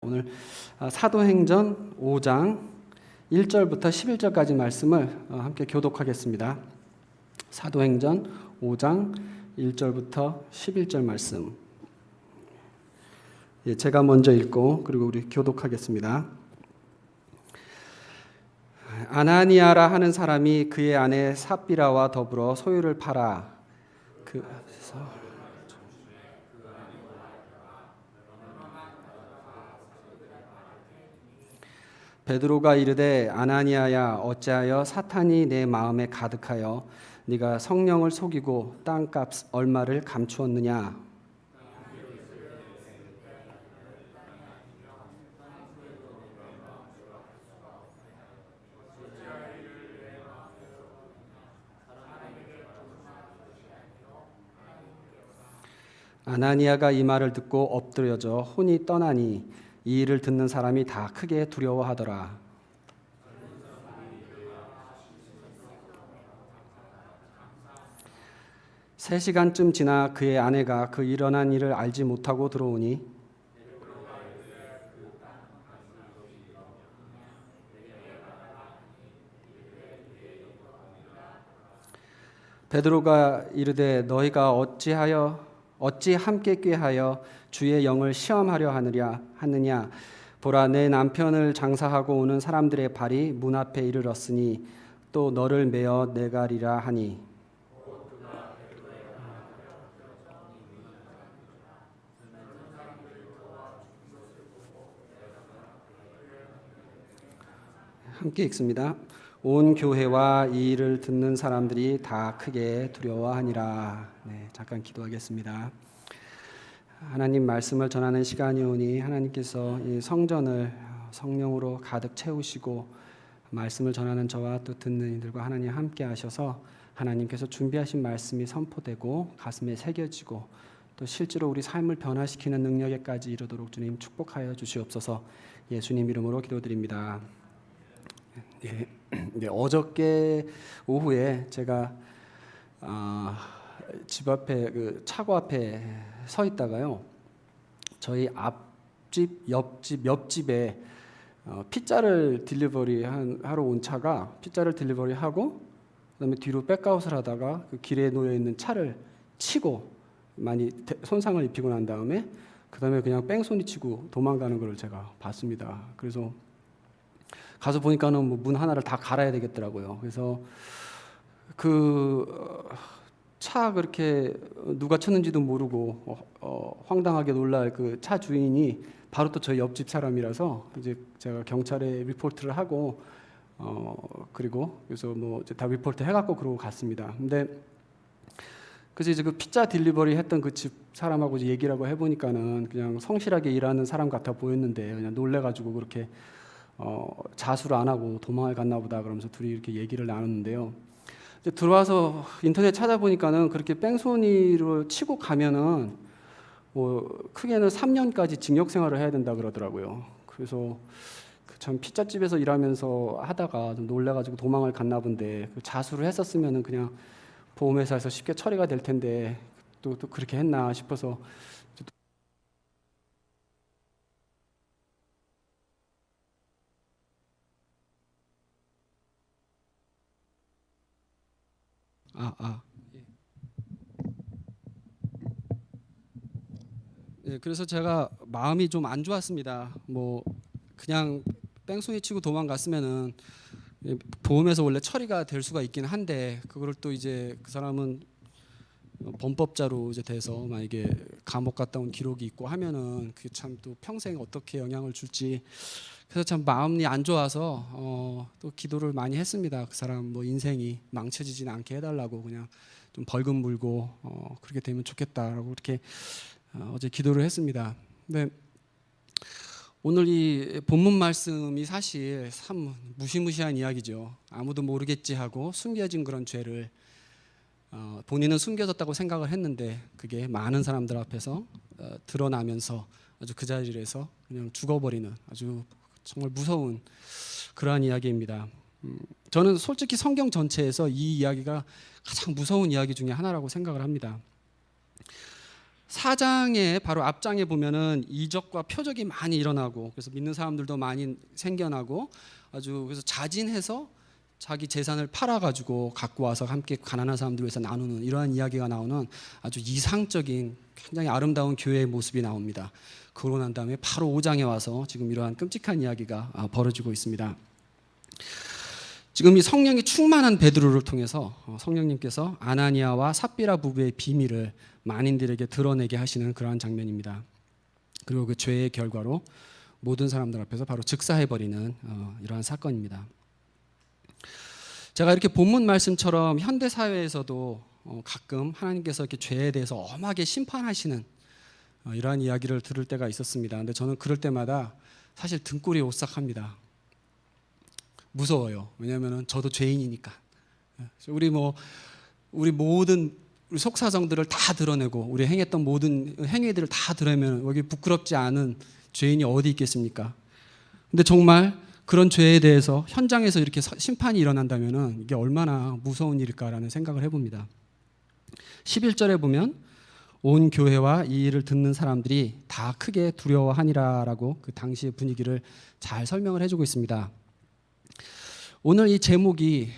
오늘 사도행전 5장 1절부터 11절까지 말씀을 함께 교독하겠습니다. 사도행전 5장 1절부터 11절 말씀. 제가 먼저 읽고 그리고 우리 교독하겠습니다. 아나니아라 하는 사람이 그의 아내 삽비라와 더불어 소유를 팔아 베드로가 이르되 아나니아야 어찌하여 사탄이 내 마음에 가득하여 네가 성령을 속이고 땅값 얼마를 감추었느냐. 아나니아가 이 말을 듣고 엎드려져 혼이 떠나니 이 일을 듣는 사람이 다 크게 두려워하더라. 세 시간쯤 지나 그의 아내가 그 일어난 일을 알지 못하고 들어오니 베드로가 이르되 너희가 어찌 함께 꾀하여 주의 영을 시험하려 하느냐. 보라, 내 남편을 장사하고 오는 사람들의 발이 문 앞에 이르렀으니 또 너를 메어 내가리라 하니. 함께 읽습니다. 온 교회와 이 일을 듣는 사람들이 다 크게 두려워하니라. 잠깐 기도하겠습니다. 하나님 말씀을 전하는 시간이 오니 하나님께서 이 성전을 성령으로 가득 채우시고 말씀을 전하는 저와 또 듣는 이들과 하나님 함께 하셔서 하나님께서 준비하신 말씀이 선포되고 가슴에 새겨지고 또 실제로 우리 삶을 변화시키는 능력에까지 이르도록 주님 축복하여 주시옵소서. 예수님 이름으로 기도드립니다. 어저께 오후에 제가 집 앞에 그 차고 앞에 서 있다가요, 저희 앞집, 옆집에 피자를 딜리버리 하러 온 차가 피자를 딜리버리하고 그다음에 뒤로 백아웃을 하다가 그 길에 놓여 있는 차를 치고 많이 손상을 입히고 난 다음에 그다음에 그냥 뺑소니 치고 도망가는 걸 제가 봤습니다. 그래서 가서 보니까는 뭐 문 하나를 다 갈아야 되겠더라고요. 그래서 그 차 그렇게 누가 쳤는지도 모르고 황당하게 놀랄 그 차 주인이 바로 또 저희 옆집 사람이라서 이제 제가 경찰에 리포트를 하고 그리고 그래서 뭐 이제 다 리포트 해갖고 그러고 갔습니다. 근데 그래서 이제 그 피자 딜리버리 했던 그 집 사람하고 이제 얘기라고 해보니까는 그냥 성실하게 일하는 사람 같아 보였는데 그냥 놀래가지고 그렇게 자수를 안 하고 도망을 갔나 보다 그러면서 둘이 이렇게 얘기를 나눴는데요. 이제 들어와서 인터넷 찾아보니까는 그렇게 뺑소니를 치고 가면은 뭐 크게는 3년까지 징역 생활을 해야 된다 그러더라고요. 그래서 참 피자집에서 일하면서 하다가 좀 놀래가지고 도망을 갔나 본데 그 자수를 했었으면은 그냥 보험회사에서 쉽게 처리가 될 텐데 또 그렇게 했나 싶어서. 그래서 제가 마음이 좀 안 좋았습니다. 뭐 그냥 뺑소니 치고 도망갔으면은 보험에서 원래 처리가 될 수가 있긴 한데 그걸 또 이제 그 사람은 범법자로 이제 돼서 만약에 감옥 갔다 온 기록이 있고 하면은 그게 참 또 평생 어떻게 영향을 줄지, 그래서 참 마음이 안 좋아서 또 기도를 많이 했습니다. 그 사람 뭐 인생이 망쳐지진 않게 해달라고 그냥 좀 벌금 물고 그렇게 되면 좋겠다라고 이렇게 어제 기도를 했습니다. 근데 오늘 이 본문 말씀이 사실 참 무시무시한 이야기죠. 아무도 모르겠지 하고 숨겨진 그런 죄를 본인은 숨겨졌다고 생각을 했는데 그게 많은 사람들 앞에서 드러나면서 아주 그 자리에서 그냥 죽어버리는 아주 정말 무서운 그러한 이야기입니다. 저는 솔직히 성경 전체에서 이 이야기가 가장 무서운 이야기 중에 하나라고 생각을 합니다. 4장의 바로 앞장에 보면은 이적과 표적이 많이 일어나고, 그래서 믿는 사람들도 많이 생겨나고, 아주 그래서 자진해서 자기 재산을 팔아가지고 갖고 와서 함께 가난한 사람들 위해서 나누는 이러한 이야기가 나오는 아주 이상적인 굉장히 아름다운 교회의 모습이 나옵니다. 그러고 난 다음에 바로 5장에 와서 지금 이러한 끔찍한 이야기가 벌어지고 있습니다. 지금 이 성령이 충만한 베드로를 통해서 성령님께서 아나니아와 삽비라 부부의 비밀을 만인들에게 드러내게 하시는 그러한 장면입니다. 그리고 그 죄의 결과로 모든 사람들 앞에서 바로 즉사해버리는 이러한 사건입니다. 제가 이렇게 본문 말씀처럼 현대 사회에서도 가끔 하나님께서 이렇게 죄에 대해서 엄하게 심판하시는 이러한 이야기를 들을 때가 있었습니다. 근데 저는 그럴 때마다 사실 등골이 오싹합니다. 무서워요. 왜냐하면 저도 죄인이니까. 우리 모든 우리 속사정들을 다 드러내고 우리 행했던 모든 행위들을 다 드러내면 여기 부끄럽지 않은 죄인이 어디 있겠습니까? 근데 정말 그런 죄에 대해서 현장에서 이렇게 심판이 일어난다면 이게 얼마나 무서운 일일까라는 생각을 해봅니다. 11절에 보면 온 교회와 이 일을 듣는 사람들이 다 크게 두려워하니라라고 그 당시의 분위기를 잘 설명을 해주고 있습니다. 오늘 이 제목이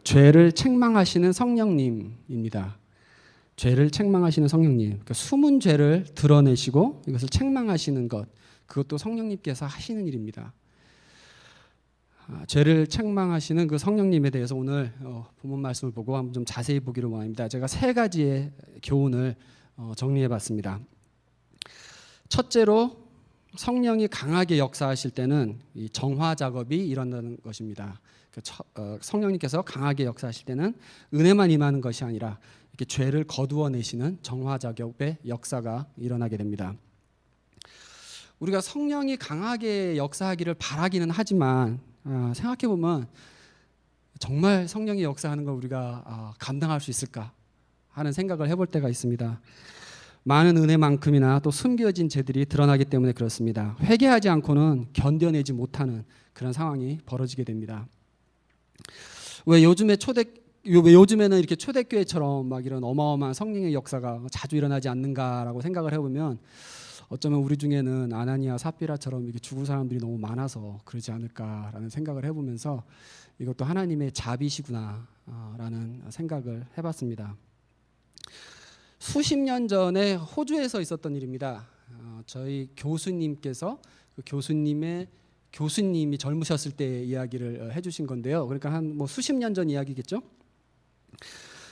죄를 책망하시는 성령님입니다. 죄를 책망하시는 성령님, 그러니까 숨은 죄를 드러내시고 이것을 책망하시는 것, 그것도 성령님께서 하시는 일입니다. 죄를 책망하시는 그 성령님에 대해서 오늘 본문 말씀을 보고 한번 좀 자세히 보기를 원합니다. 제가 3가지의 교훈을 정리해봤습니다. 첫째로 성령이 강하게 역사하실 때는 이 정화 작업이 일어나는 것입니다. 성령님께서 강하게 역사하실 때는 은혜만 임하는 것이 아니라 이렇게 죄를 거두어내시는 정화 작업의 역사가 일어나게 됩니다. 우리가 성령이 강하게 역사하기를 바라기는 하지만 생각해 보면 정말 성령이 역사하는 걸 우리가 감당할 수 있을까 하는 생각을 해볼 때가 있습니다. 많은 은혜만큼이나 또 숨겨진 죄들이 드러나기 때문에 그렇습니다. 회개하지 않고는 견뎌내지 못하는 그런 상황이 벌어지게 됩니다. 왜 요즘에는 이렇게 초대교회처럼 막 이런 어마어마한 성령의 역사가 자주 일어나지 않는가라고 생각을 해보면 어쩌면 우리 중에는 아나니아 삽비라처럼 이렇게 죽을 사람들이 너무 많아서 그러지 않을까라는 생각을 해보면서 이것도 하나님의 자비시구나라는 생각을 해봤습니다. 수십 년 전에 호주에서 있었던 일입니다. 저희 교수님께서 그 교수님이 젊으셨을 때 이야기를 해주신 건데요. 그러니까 한 수십 년 전 이야기겠죠.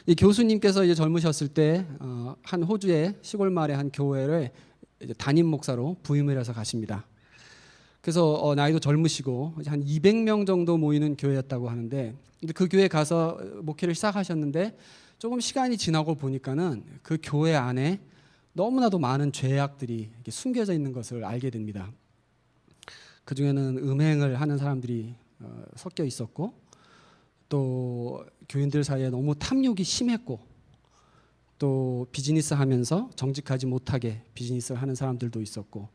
이 교수님께서 이제 젊으셨을 때 한 호주의 시골 마을의 한 교회를 이제 담임 목사로 부임을 해서 가십니다. 그래서 나이도 젊으시고 한 200명 정도 모이는 교회였다고 하는데 그 교회 가서 목회를 시작하셨는데 조금 시간이 지나고 보니까는 그 교회 안에 너무나도 많은 죄악들이 숨겨져 있는 것을 알게 됩니다. 그 중에는 음행을 하는 사람들이 섞여 있었고 또 교인들 사이에 너무 탐욕이 심했고 또 비즈니스 하면서 정직하지 못하게 비즈니스를 하는 사람들도 있었고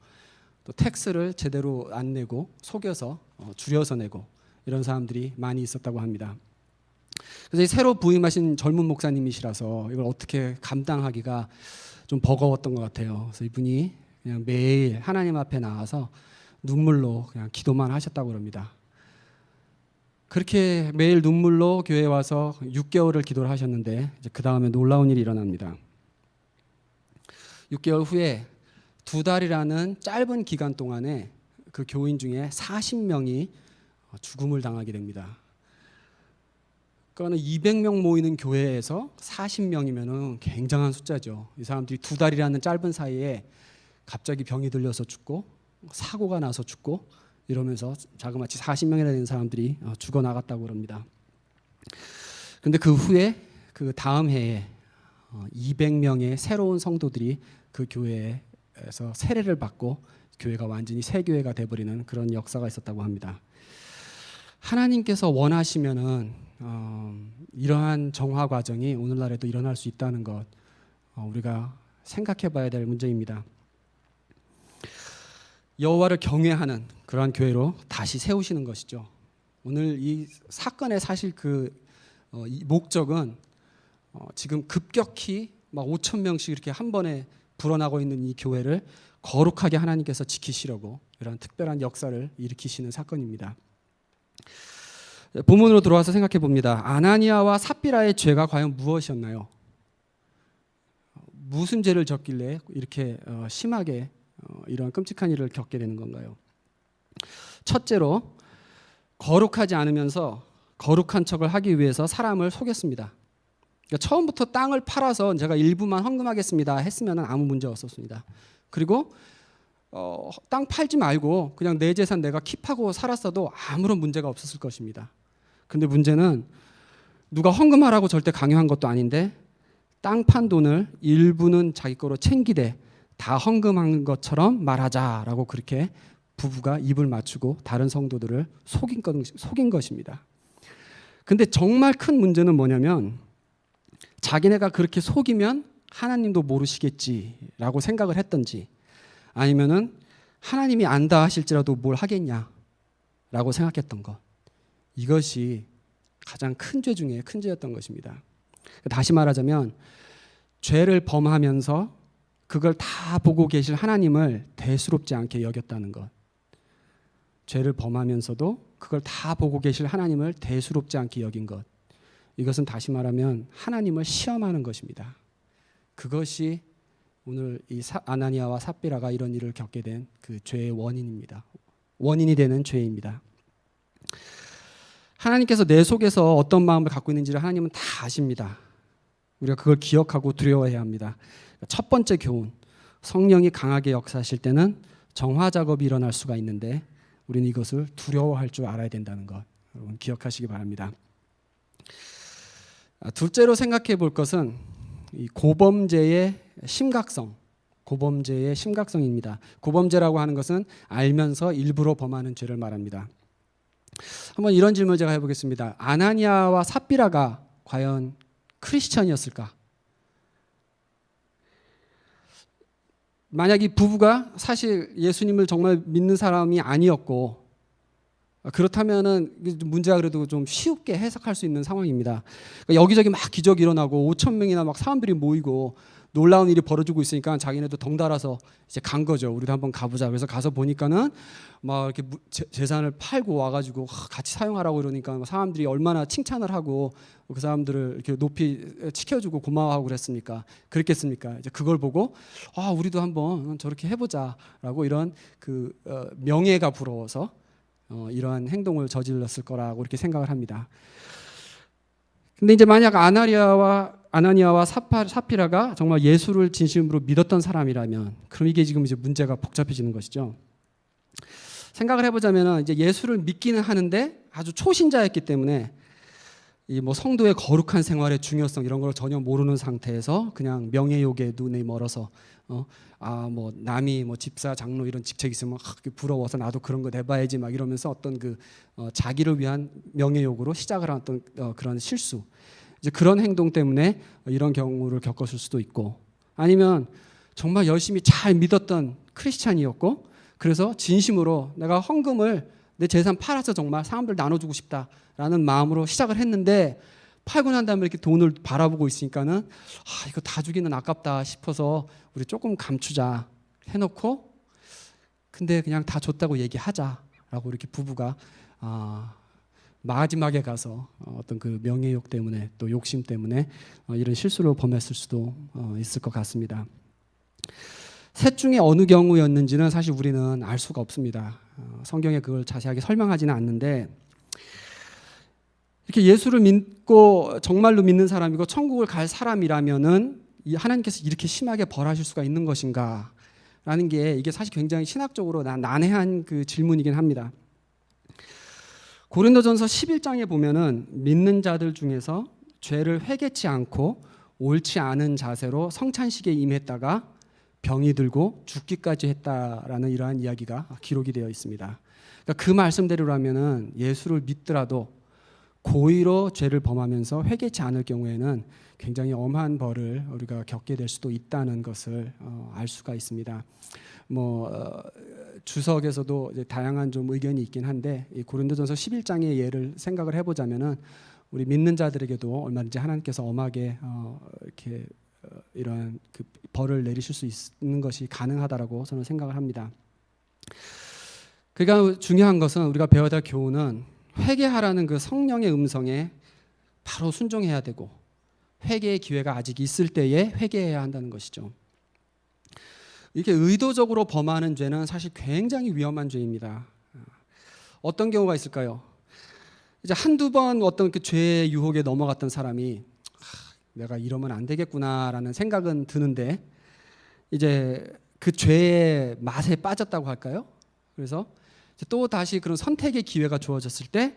또 텍스를 제대로 안 내고 속여서 줄여서 내고 이런 사람들이 많이 있었다고 합니다. 그래서 새로 부임하신 젊은 목사님이시라서 이걸 어떻게 감당하기가 좀 버거웠던 것 같아요. 그래서 이분이 그냥 매일 하나님 앞에 나와서 눈물로 그냥 기도만 하셨다고 합니다. 그렇게 매일 눈물로 교회에 와서 6개월을 기도를 하셨는데 그 다음에 놀라운 일이 일어납니다. 6개월 후에 2달이라는 짧은 기간 동안에 그 교인 중에 40명이 죽음을 당하게 됩니다. 그러니까 200명 모이는 교회에서 40명이면 굉장한 숫자죠. 이 사람들이 2달이라는 짧은 사이에 갑자기 병이 들려서 죽고 사고가 나서 죽고 이러면서 자그마치 40명이나 되는 사람들이 죽어나갔다고 합니다. 그런데 그 후에 그 다음 해에 200명의 새로운 성도들이 그 교회에서 세례를 받고 교회가 완전히 새 교회가 돼버리는 그런 역사가 있었다고 합니다. 하나님께서 원하시면은 이러한 정화 과정이 오늘날에도 일어날 수 있다는 것 우리가 생각해봐야 될 문제입니다. 여호와를 경외하는 그러한 교회로 다시 세우시는 것이죠. 오늘 이 사건의 사실 이 목적은 지금 급격히 막 5,000명씩 이렇게 한 번에 불어나고 있는 이 교회를 거룩하게 하나님께서 지키시려고 이런 특별한 역사를 일으키시는 사건입니다. 본문으로 들어와서 생각해 봅니다. 아나니아와 삽비라의 죄가 과연 무엇이었나요? 무슨 죄를 졌길래 이렇게 심하게 이런 끔찍한 일을 겪게 되는 건가요? 첫째로 거룩하지 않으면서 거룩한 척을 하기 위해서 사람을 속였습니다. 그러니까 처음부터 땅을 팔아서 제가 일부만 헌금하겠습니다 했으면 아무 문제 없었습니다. 그리고 땅 팔지 말고 그냥 내 재산 내가 킵하고 살았어도 아무런 문제가 없었을 것입니다. 근데 문제는 누가 헌금하라고 절대 강요한 것도 아닌데 땅 판 돈을 일부는 자기 거로 챙기되 다 헌금한 것처럼 말하자라고 그렇게 부부가 입을 맞추고 다른 성도들을 속인 것입니다. 근데 정말 큰 문제는 뭐냐면 자기네가 그렇게 속이면 하나님도 모르시겠지라고 생각을 했던지 아니면은 하나님이 안다 하실지라도 뭘 하겠냐라고 생각했던 것. 이것이 가장 큰 죄 중에 큰 죄였던 것입니다. 다시 말하자면 죄를 범하면서 그걸 다 보고 계실 하나님을 대수롭지 않게 여겼다는 것. 죄를 범하면서도 그걸 다 보고 계실 하나님을 대수롭지 않게 여긴 것. 이것은 다시 말하면 하나님을 시험하는 것입니다. 그것이 오늘 이 아나니아와 삽비라가 이런 일을 겪게 된 그 죄의 원인입니다. 원인이 되는 죄입니다. 하나님께서 내 속에서 어떤 마음을 갖고 있는지를 하나님은 다 아십니다. 우리가 그걸 기억하고 두려워해야 합니다. 첫 번째 교훈, 성령이 강하게 역사하실 때는 정화 작업이 일어날 수가 있는데 우리는 이것을 두려워할 줄 알아야 된다는 것, 여러분 기억하시기 바랍니다. 둘째로 생각해 볼 것은 이 고범죄의 심각성, 고범죄의 심각성입니다. 고범죄라고 하는 것은 알면서 일부러 범하는 죄를 말합니다. 한번 이런 질문을 제가 해보겠습니다. 아나니아와 삽비라가 과연 크리스천이었을까? 만약 이 부부가 사실 예수님을 정말 믿는 사람이 아니었고 그렇다면은 문제가 그래도 좀 쉽게 해석할 수 있는 상황입니다. 그러니까 여기저기 막 기적이 일어나고 5천 명이나 막 사람들이 모이고 놀라운 일이 벌어지고 있으니까 자기네도 덩달아서 이제 간 거죠. 우리도 한번 가보자. 그래서 가서 보니까는 막 이렇게 재산을 팔고 와가지고 같이 사용하라고 그러니까 사람들이 얼마나 칭찬을 하고 그 사람들을 이렇게 높이 지켜주고 고마워하고 그랬겠습니까? 이제 그걸 보고 우리도 한번 저렇게 해보자라고 이런 그 명예가 부러워서 이러한 행동을 저질렀을 거라고 이렇게 생각을 합니다. 근데 이제 만약 아나니아와 삽비라가 정말 예수를 진심으로 믿었던 사람이라면 그럼 이게 지금 이제 문제가 복잡해지는 것이죠. 생각을 해보자면 이제 예수를 믿기는 하는데 아주 초신자였기 때문에 이 뭐 성도의 거룩한 생활의 중요성 이런 걸 전혀 모르는 상태에서 그냥 명예욕에 눈이 멀어서 뭐 남이 뭐 집사 장로 이런 직책 있으면 부러워서 나도 그런 거 내봐야지 막 이러면서 어떤 그 자기를 위한 명예욕으로 시작을 한 어떤 그런 실수 이제 그런 행동 때문에 이런 경우를 겪었을 수도 있고 아니면 정말 열심히 잘 믿었던 크리스찬이었고 그래서 진심으로 내가 헌금을 내 재산 팔아서 정말 사람들 나눠주고 싶다라는 마음으로 시작을 했는데 팔고 난 다음에 이렇게 돈을 바라보고 있으니까는 이거 다 주기는 아깝다 싶어서 우리 조금 감추자 해놓고 근데 그냥 다 줬다고 얘기하자라고 이렇게 부부가 마지막에 가서 어떤 그 명예욕 때문에 또 욕심 때문에 이런 실수를 범했을 수도 있을 것 같습니다. 셋 중에 어느 경우였는지는 사실 우리는 알 수가 없습니다. 성경에 그걸 자세하게 설명하지는 않는데 이렇게 예수를 믿고 정말로 믿는 사람이고 천국을 갈 사람이라면은 하나님께서 이렇게 심하게 벌하실 수가 있는 것인가? 라는 게 이게 사실 굉장히 신학적으로 난해한 그 질문이긴 합니다. 고린도전서 11장에 보면은 믿는 자들 중에서 죄를 회개치 않고 옳지 않은 자세로 성찬식에 임했다가 병이 들고 죽기까지 했다라는 이러한 이야기가 기록이 되어 있습니다. 그러니까 그 말씀대로라면은 예수를 믿더라도 고의로 죄를 범하면서 회개치 않을 경우에는 굉장히 엄한 벌을 우리가 겪게 될 수도 있다는 것을 알 수가 있습니다. 주석에서도 이제 다양한 좀 의견이 있긴 한데 이 고린도전서 11장의 예를 생각을 해보자면은 우리 믿는 자들에게도 얼마든지 하나님께서 엄하게 이렇게 이런 그 벌을 내리실 수 있는 것이 가능하다라고 저는 생각을 합니다. 그러니까 중요한 것은 우리가 배워야 될 교훈은 회개하라는 그 성령의 음성에 바로 순종해야 되고 회개의 기회가 아직 있을 때에 회개해야 한다는 것이죠. 이렇게 의도적으로 범하는 죄는 사실 굉장히 위험한 죄입니다. 어떤 경우가 있을까요? 이제 한두 번 어떤 그 죄의 유혹에 넘어갔던 사람이 내가 이러면 안 되겠구나라는 생각은 드는데 이제 그 죄의 맛에 빠졌다고 할까요? 그래서 또 다시 그런 선택의 기회가 주어졌을 때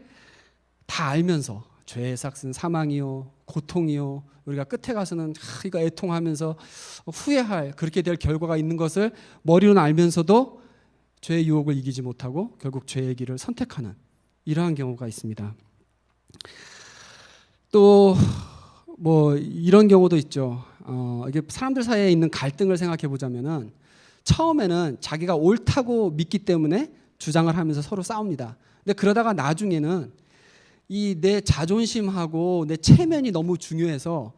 다 알면서 죄의 삭은 사망이요 고통이요 우리가 끝에 가서는 이거 애통하면서 후회할 그렇게 될 결과가 있는 것을 머리로는 알면서도 죄의 유혹을 이기지 못하고 결국 죄의 길을 선택하는 이러한 경우가 있습니다. 또 뭐 이런 경우도 있죠. 이게 사람들 사이에 있는 갈등을 생각해 보자면은 처음에는 자기가 옳다고 믿기 때문에 주장을 하면서 서로 싸웁니다. 근데 그러다가 나중에는 이 내 자존심하고 내 체면이 너무 중요해서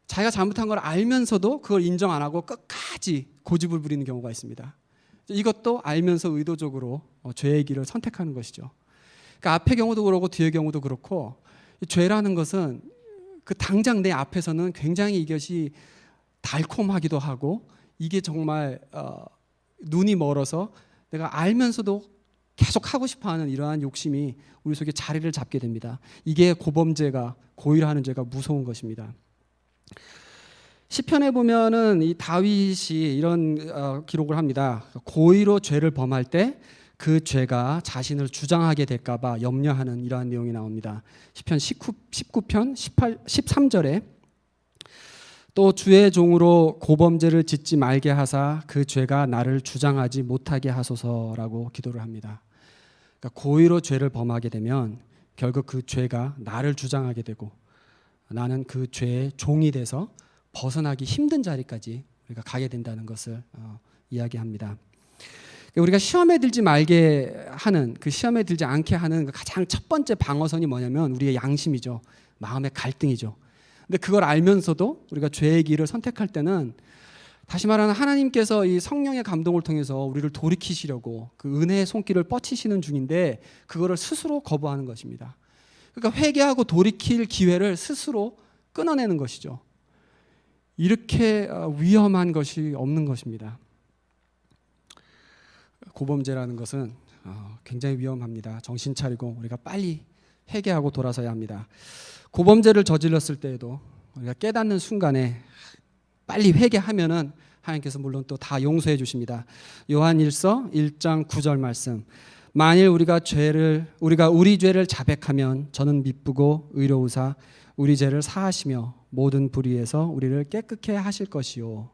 자기가 잘못한 걸 알면서도 그걸 인정 안 하고 끝까지 고집을 부리는 경우가 있습니다. 이것도 알면서 의도적으로 죄의 길을 선택하는 것이죠. 그러니까 앞의 경우도 그렇고 뒤의 경우도 그렇고 죄라는 것은 그 당장 내 앞에서는 굉장히 이것이 달콤하기도 하고 이게 정말 눈이 멀어서 내가 알면서도 계속 하고 싶어하는 이러한 욕심이 우리 속에 자리를 잡게 됩니다. 이게 고범죄가 고의로 죄가 무서운 것입니다. 시편에 보면은 이 다윗이 이런 기록을 합니다. 고의로 죄를 범할 때 그 죄가 자신을 주장하게 될까봐 염려하는 이러한 내용이 나옵니다. 시편 19편 13절에 또 주의 종으로 고범죄를 짓지 말게 하사 그 죄가 나를 주장하지 못하게 하소서라고 기도를 합니다. 그러니까 고의로 죄를 범하게 되면 결국 그 죄가 나를 주장하게 되고 나는 그 죄의 종이 돼서 벗어나기 힘든 자리까지 우리가 가게 된다는 것을 이야기합니다. 우리가 시험에 들지 말게 하는 그 시험에 들지 않게 하는 가장 첫 번째 방어선이 뭐냐면 우리의 양심이죠. 마음의 갈등이죠. 근데 그걸 알면서도 우리가 죄의 길을 선택할 때는 다시 말하면 하나님께서 이 성령의 감동을 통해서 우리를 돌이키시려고 그 은혜의 손길을 뻗치시는 중인데 그거를 스스로 거부하는 것입니다. 그러니까 회개하고 돌이킬 기회를 스스로 끊어내는 것이죠. 이렇게 위험한 것이 없는 것입니다. 고범죄라는 것은 굉장히 위험합니다. 정신 차리고 우리가 빨리 회개하고 돌아서야 합니다. 고범죄를 저질렀을 때에도 우리가 깨닫는 순간에 빨리 회개하면은 하나님께서 물론 또 다 용서해 주십니다. 요한일서 1장 9절 말씀. 만일 우리가 우리 죄를 자백하면 저는 미쁘고 의로우사 우리 죄를 사하시며 모든 불의에서 우리를 깨끗게 하실 것이요.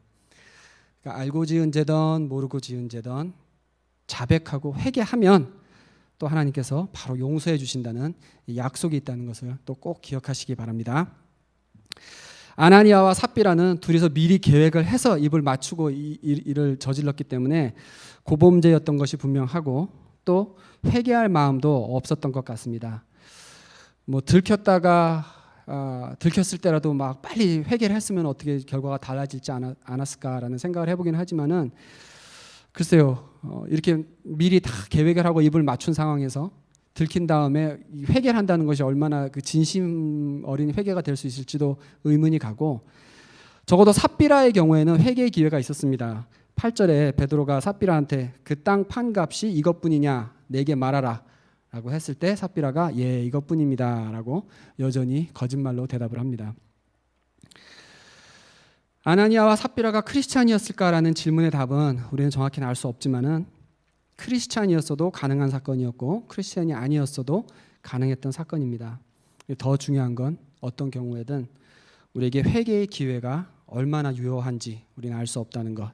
그러니까 알고 지은 죄든 모르고 지은 죄든 자백하고 회개하면 또 하나님께서 바로 용서해 주신다는 약속이 있다는 것을 또 꼭 기억하시기 바랍니다. 아나니아와 삽비라는 둘이서 미리 계획을 해서 입을 맞추고 일을 저질렀기 때문에 고범죄였던 것이 분명하고 또 회개할 마음도 없었던 것 같습니다. 뭐 들켰을 때라도 막 빨리 회개를 했으면 어떻게 결과가 달라질지 않았을까라는 생각을 해보긴 하지만은 글쎄요, 이렇게 미리 다 계획을 하고 입을 맞춘 상황에서 들킨 다음에 회개를 한다는 것이 얼마나 그 진심 어린 회개가 될 수 있을지도 의문이 가고 적어도 삽비라의 경우에는 회개의 기회가 있었습니다. 8절에 베드로가 삽비라한테 그 땅 판값이 이것뿐이냐 내게 말하라 라고 했을 때 삽비라가 예 이것뿐입니다 라고 여전히 거짓말로 대답을 합니다. 아나니아와 삽비라가 크리스찬이었을까라는 질문의 답은 우리는 정확히는 알 수 없지만은 크리스찬이었어도 가능한 사건이었고 크리스찬이 아니었어도 가능했던 사건입니다. 더 중요한 건 어떤 경우에든 우리에게 회개의 기회가 얼마나 유효한지 우리는 알 수 없다는 것.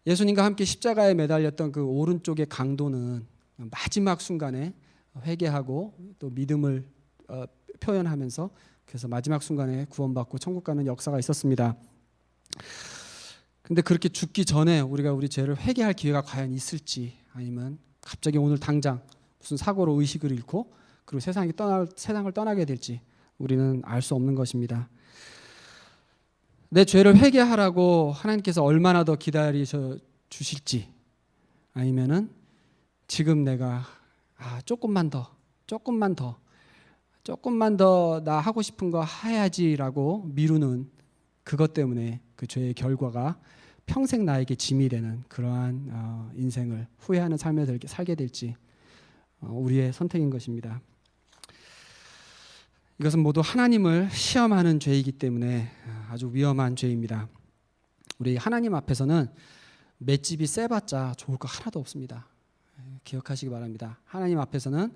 예수님과 함께 십자가에 매달렸던 그 오른쪽의 강도는 마지막 순간에 회개하고 또 믿음을 표현하면서 그래서 마지막 순간에 구원받고 천국 가는 역사가 있었습니다. 근데 그렇게 죽기 전에 우리가 우리 죄를 회개할 기회가 과연 있을지 아니면 갑자기 오늘 당장 무슨 사고로 의식을 잃고 그리고 세상을 떠나게 될지 우리는 알 수 없는 것입니다. 내 죄를 회개하라고 하나님께서 얼마나 더 기다리셔 주실지, 아니면은 지금 내가 조금만 더 나 하고 싶은 거 해야지라고 미루는 그것 때문에 그 죄의 결과가 평생 나에게 짐이 되는 그러한 인생을 후회하는 삶을 살게 될지 우리의 선택인 것입니다. 이것은 모두 하나님을 시험하는 죄이기 때문에 아주 위험한 죄입니다. 우리 하나님 앞에서는 맷집이 세봤자 좋을 거 하나도 없습니다. 기억하시기 바랍니다. 하나님 앞에서는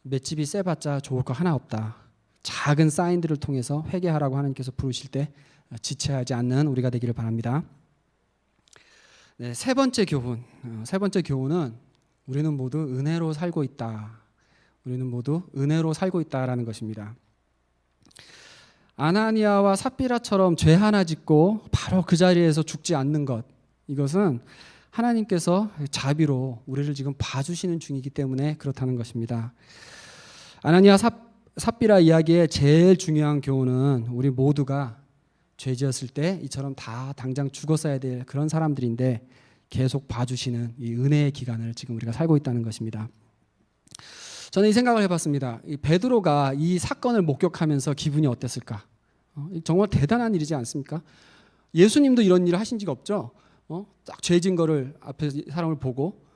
맷집이 세봤자 좋을 거 하나 없다. 작은 사인들을 통해서 회개하라고 하나님께서 부르실 때 지체하지 않는 우리가 되기를 바랍니다. 네, 세 번째 교훈은 우리는 모두 은혜로 살고 있다. 우리는 모두 은혜로 살고 있다라는 것입니다. 아나니아와 삽비라처럼 죄 하나 짓고 바로 그 자리에서 죽지 않는 것, 이것은 하나님께서 자비로 우리를 지금 봐주시는 중이기 때문에 그렇다는 것입니다. 아나니아 삽비라 이야기의 제일 중요한 교훈은 우리 모두가 죄 지었을 때 이처럼 다 당장 죽었어야 될 그런 사람들인데 계속 봐주시는 이 은혜의 기간을 지금 우리가 살고 있다는 것입니다. 저는 이 생각을 해봤습니다. 이 베드로가 이 사건을 목격하면서 기분이 어땠을까? 정말 대단한 일이지 않습니까? 예수님도 이런 일을 하신 적이 없죠. 딱 죄진 거를 앞에 사람을 보고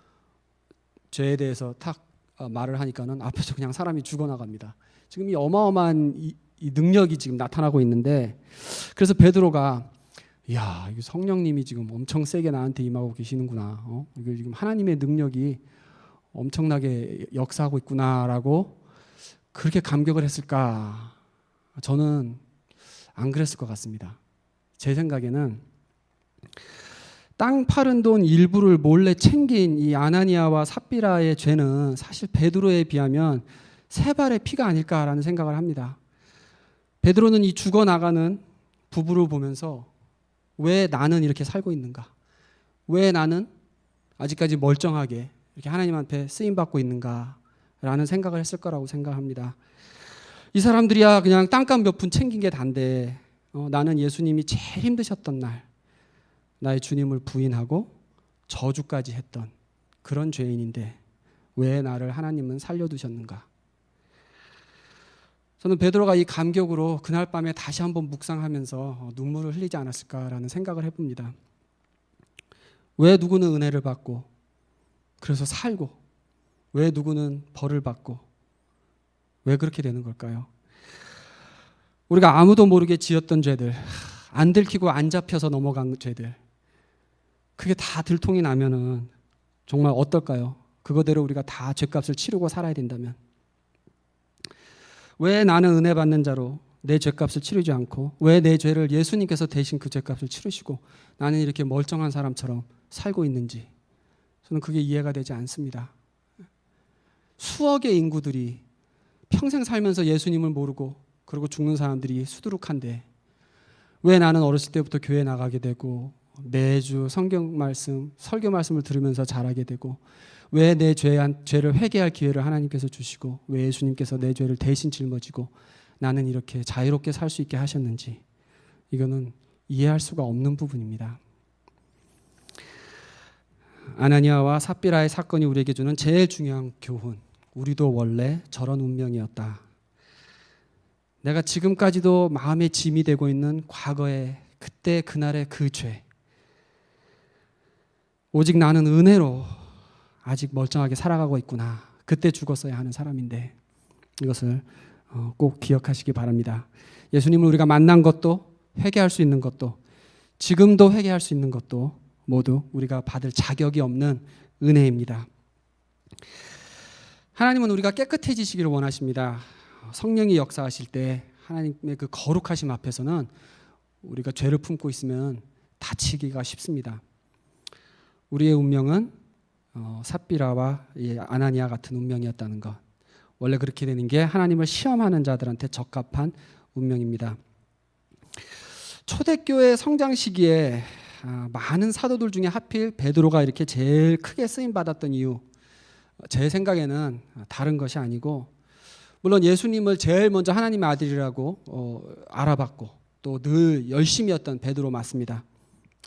죄에 대해서 탁 말을 하니까는 앞에서 그냥 사람이 죽어나갑니다. 지금 이 어마어마한 이 능력이 지금 나타나고 있는데, 그래서 베드로가 이야, 이거 성령님이 지금 엄청 세게 나한테 임하고 계시는구나. 이거 지금 하나님의 능력이 엄청나게 역사하고 있구나라고 그렇게 감격을 했을까? 저는 안 그랬을 것 같습니다. 제 생각에는 땅 파른 돈 일부를 몰래 챙긴 이 아나니아와 삽비라의 죄는 사실 베드로에 비하면 세 발의 피가 아닐까라는 생각을 합니다. 베드로는 이 죽어나가는 부부를 보면서 왜 나는 이렇게 살고 있는가? 왜 나는 아직까지 멀쩡하게 이렇게 하나님한테 쓰임받고 있는가라는 생각을 했을 거라고 생각합니다. 이 사람들이야 그냥 땅값 몇 푼 챙긴 게 단데 나는 예수님이 제일 힘드셨던 날 나의 주님을 부인하고 저주까지 했던 그런 죄인인데 왜 나를 하나님은 살려두셨는가? 저는 베드로가 이 감격으로 그날 밤에 다시 한번 묵상하면서 눈물을 흘리지 않았을까라는 생각을 해봅니다. 왜 누구는 은혜를 받고 그래서 살고, 왜 누구는 벌을 받고, 왜 그렇게 되는 걸까요? 우리가 아무도 모르게 지었던 죄들, 안 들키고 안 잡혀서 넘어간 죄들, 그게 다 들통이 나면은 정말 어떨까요? 그거대로 우리가 다 죄값을 치르고 살아야 된다면, 왜 나는 은혜 받는 자로 내 죄값을 치르지 않고 왜 내 죄를 예수님께서 대신 그 죄값을 치르시고 나는 이렇게 멀쩡한 사람처럼 살고 있는지 저는 그게 이해가 되지 않습니다. 수억의 인구들이 평생 살면서 예수님을 모르고 그리고 죽는 사람들이 수두룩한데 왜 나는 어렸을 때부터 교회 나가게 되고 매주 성경 말씀, 설교 말씀을 들으면서 자라게 되고 왜 내 죄를 회개할 기회를 하나님께서 주시고 왜 예수님께서 내 죄를 대신 짊어지고 나는 이렇게 자유롭게 살 수 있게 하셨는지 이거는 이해할 수가 없는 부분입니다. 아나니아와 삽비라의 사건이 우리에게 주는 제일 중요한 교훈, 우리도 원래 저런 운명이었다. 내가 지금까지도 마음에 짐이 되고 있는 과거의 그때 그날의 그 죄, 오직 나는 은혜로 아직 멀쩡하게 살아가고 있구나. 그때 죽었어야 하는 사람인데 이것을 꼭 기억하시기 바랍니다. 예수님을 우리가 만난 것도 회개할 수 있는 것도 지금도 회개할 수 있는 것도 모두 우리가 받을 자격이 없는 은혜입니다. 하나님은 우리가 깨끗해지시기를 원하십니다. 성령이 역사하실 때 하나님의 그 거룩하심 앞에서는 우리가 죄를 품고 있으면 다치기가 쉽습니다. 우리의 운명은 삽비라와 아나니아 같은 운명이었다는 것. 원래 그렇게 되는 게 하나님을 시험하는 자들한테 적합한 운명입니다. 초대교회 성장 시기에 많은 사도들 중에 하필 베드로가 이렇게 제일 크게 쓰임 받았던 이유, 제 생각에는 다른 것이 아니고 물론 예수님을 제일 먼저 하나님의 아들이라고 알아봤고 또 늘 열심이었던 베드로 맞습니다.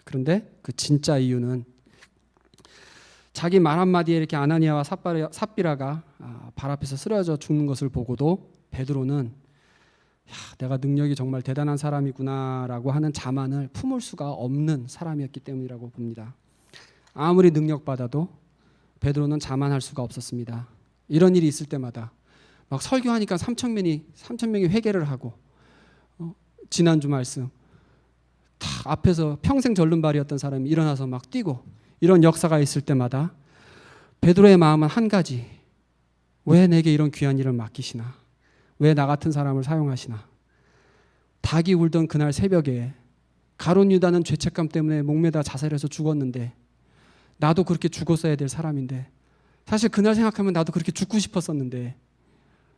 그런데 그 진짜 이유는 자기 말 한마디에 이렇게 아나니아와 삽비라가 발 앞에서 쓰러져 죽는 것을 보고도 베드로는 내가 능력이 정말 대단한 사람이구나라고 하는 자만을 품을 수가 없는 사람이었기 때문이라고 봅니다. 아무리 능력받아도 베드로는 자만할 수가 없었습니다. 이런 일이 있을 때마다 막 설교하니까 3,000명이 회개를 하고 지난주 말씀 다 앞에서 평생 절름발이었던 사람이 일어나서 막 뛰고 이런 역사가 있을 때마다 베드로의 마음은 한 가지, 왜 내게 이런 귀한 일을 맡기시나, 왜 나 같은 사람을 사용하시나. 닭이 울던 그날 새벽에 가룟 유다는 죄책감 때문에 목매다 자살해서 죽었는데 나도 그렇게 죽었어야 될 사람인데, 사실 그날 생각하면 나도 그렇게 죽고 싶었었는데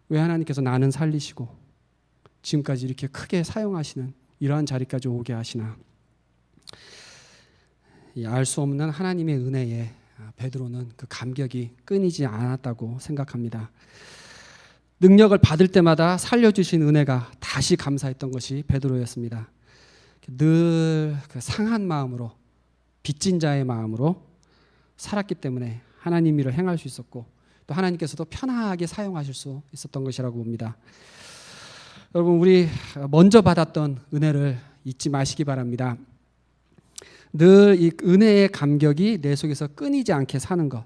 왜 하나님께서 나는 살리시고 지금까지 이렇게 크게 사용하시는 이러한 자리까지 오게 하시나. 알 수 없는 하나님의 은혜에 베드로는 그 감격이 끊이지 않았다고 생각합니다. 능력을 받을 때마다 살려주신 은혜가 다시 감사했던 것이 베드로였습니다. 늘 그 상한 마음으로, 빚진 자의 마음으로 살았기 때문에 하나님 일을 행할 수 있었고 또 하나님께서도 편하게 사용하실 수 있었던 것이라고 봅니다. 여러분, 우리 먼저 받았던 은혜를 잊지 마시기 바랍니다. 늘 이 은혜의 감격이 내 속에서 끊이지 않게 사는 것,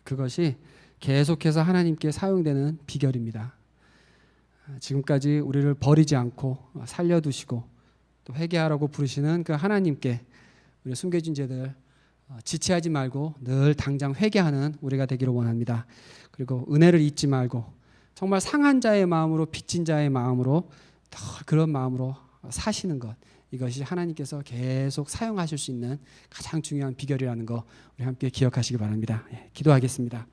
그것이 계속해서 하나님께 사용되는 비결입니다. 지금까지 우리를 버리지 않고 살려두시고 또 회개하라고 부르시는 그 하나님께 우리 숨겨진 죄들 지체하지 말고 늘 당장 회개하는 우리가 되기를 원합니다. 그리고 은혜를 잊지 말고 정말 상한 자의 마음으로, 빚진 자의 마음으로 더 그런 마음으로 사시는 것, 이것이 하나님께서 계속 사용하실 수 있는 가장 중요한 비결이라는 거 우리 함께 기억하시기 바랍니다. 기도하겠습니다.